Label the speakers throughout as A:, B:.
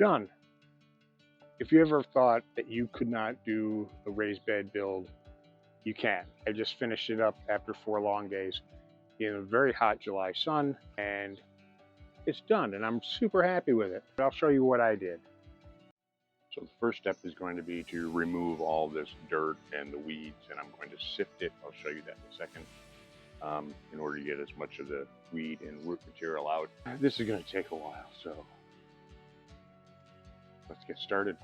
A: Done. If you ever thought that you could not do a raised bed build, you can. I just finished it up after 4 long days in a very hot July sun, and it's done, and I'm super happy with it. I'll show you what I did.
B: So the first step is going to be to remove all this dirt and the weeds, and I'm going to sift it. I'll show you that in a second, in order to get as much of the weed and root material out. This is going to take a while, so let's get started.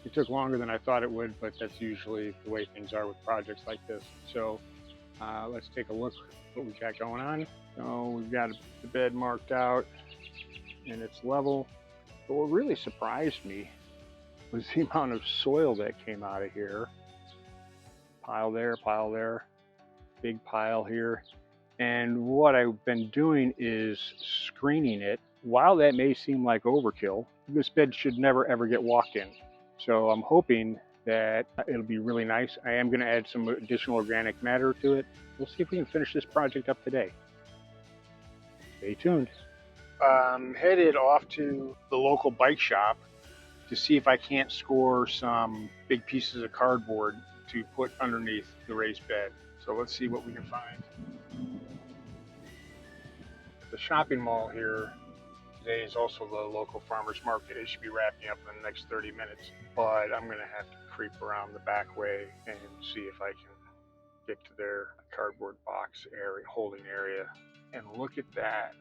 A: It took longer than I thought it would, but that's usually the way things are with projects like this. So let's take a look what we got going on. So we've got the bed marked out and it's level. But what really surprised me was the amount of soil that came out of here. Pile there, big pile here. And what I've been doing is screening it. While that may seem like overkill, this bed should never ever get walked in. So I'm hoping that it'll be really nice. I am going to add some additional organic matter to it. We'll see if we can finish this project up today. Stay tuned. I'm headed off to the local bike shop to see if I can't score some big pieces of cardboard to put underneath the raised bed. So let's see what we can find. The shopping mall here today is also the local farmers market. It should be wrapping up in the next 30 minutes, but I'm going to have to creep around the back way and see if I can get to their cardboard box area, holding area. And look at that.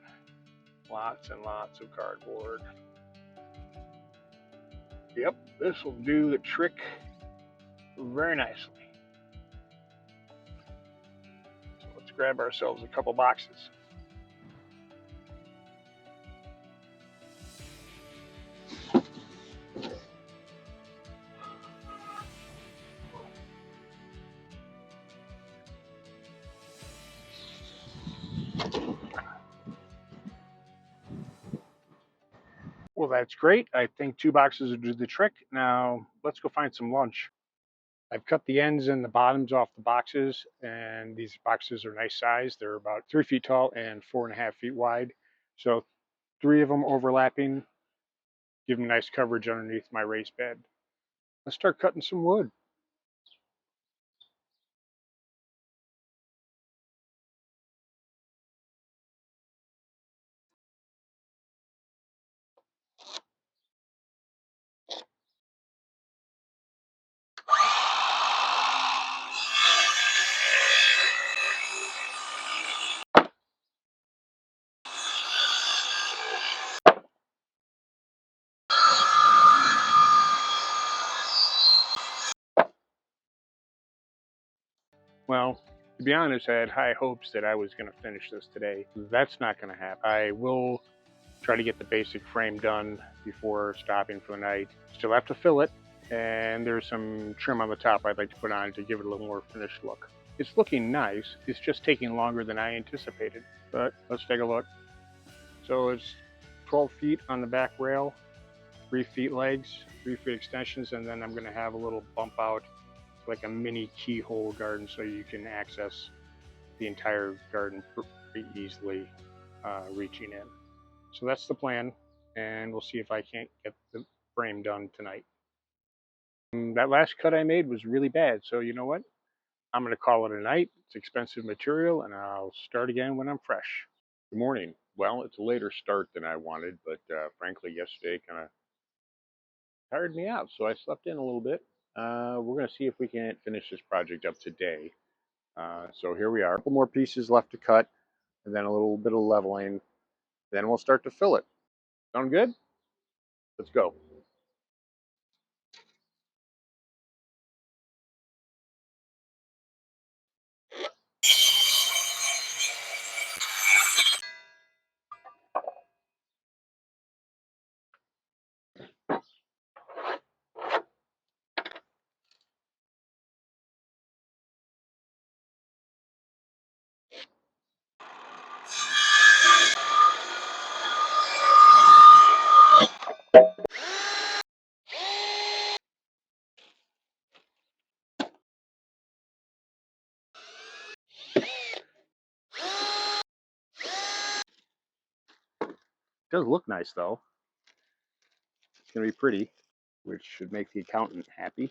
A: Lots and lots of cardboard. Yep, this will do the trick very nicely. So let's grab ourselves a couple boxes. Well, that's great. I think 2 boxes will do the trick. Now, let's go find some lunch. I've cut the ends and the bottoms off the boxes, and these boxes are nice size. They're about 3 feet tall and 4.5 feet wide. So 3 of them overlapping, give them nice coverage underneath my raised bed. Let's start cutting some wood. Well, to be honest, I had high hopes that I was going to finish this today. That's not going to happen. I will try to get the basic frame done before stopping for the night. Still have to fill it, and there's some trim on the top I'd like to put on to give it a little more finished look. It's looking nice. It's just taking longer than I anticipated, but let's take a look. So it's 12 feet on the back rail, 3 feet legs, 3 feet extensions, and then I'm going to have a little bump out, like a mini keyhole garden, so you can access the entire garden pretty easily, reaching in. So that's the plan, and we'll see if I can't get the frame done tonight. That last cut I made was really bad, so you know what? I'm going to call it a night. It's expensive material, and I'll start again when I'm fresh.
B: Good morning. Well, it's a later start than I wanted, but frankly, yesterday kind of tired me out, so I slept in a little bit. We're going to see if we can't finish this project up today. So here we are. A couple more pieces left to cut, and then a little bit of leveling. Then we'll start to fill it. Sound good? Let's go. does look nice though. It's going to be pretty, which should make the accountant happy.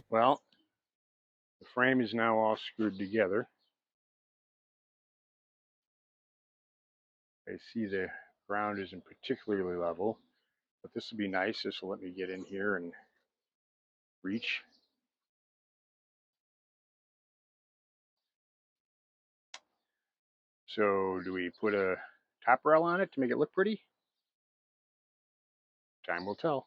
B: Well, the frame is now all screwed together. I see the ground isn't particularly level, but this will be nice. This will let me get in here and reach. So do we put a top rail on it to make it look pretty? Time will tell.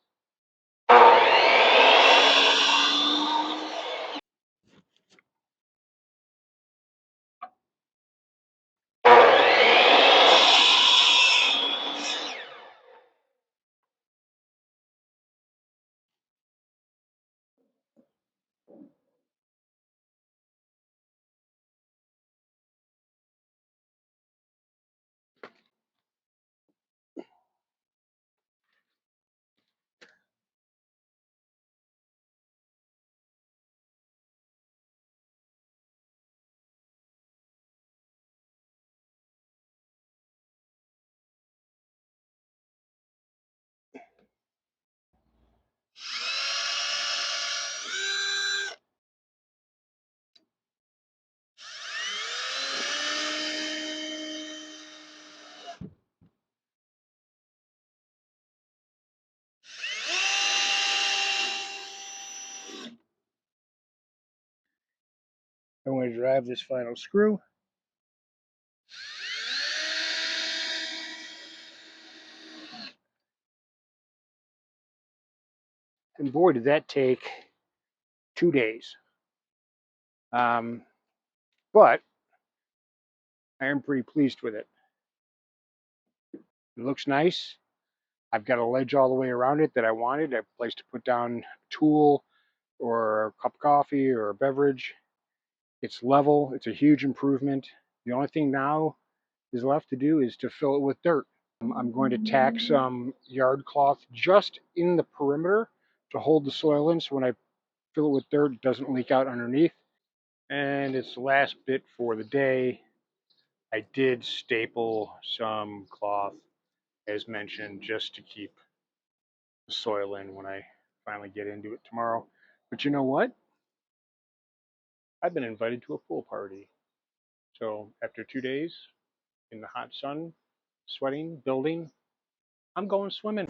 B: I'm going to drive this final screw. And boy, did that take 2 days. But I am pretty pleased with it. It looks nice. I've got a ledge all the way around it that I wanted, a place to put down a tool or a cup of coffee or a beverage. It's level. It's a huge improvement. The only thing now is left to do is to fill it with dirt. I'm going to tack some yard cloth just in the perimeter to hold the soil in, so when I fill it with dirt, it doesn't leak out underneath. And it's the last bit for the day. I did staple some cloth, as mentioned, just to keep the soil in when I finally get into it tomorrow. But you know what? I've been invited to a pool party. So after 2 days in the hot sun, sweating, building, I'm going swimming.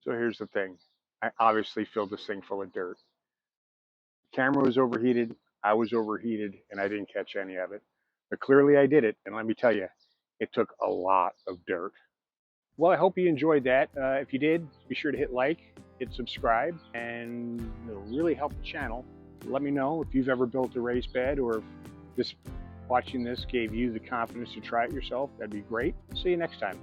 B: So here's the thing. I obviously filled this thing full of dirt. The camera was overheated, I was overheated, and I didn't catch any of it. But clearly I did it, and let me tell you, it took a lot of dirt. Well, I hope you enjoyed that. If you did, be sure to hit like, hit subscribe, and it'll really help the channel. Let me know if you've ever built a raised bed, or if watching this gave you the confidence to try it yourself. That'd be great. See you next time.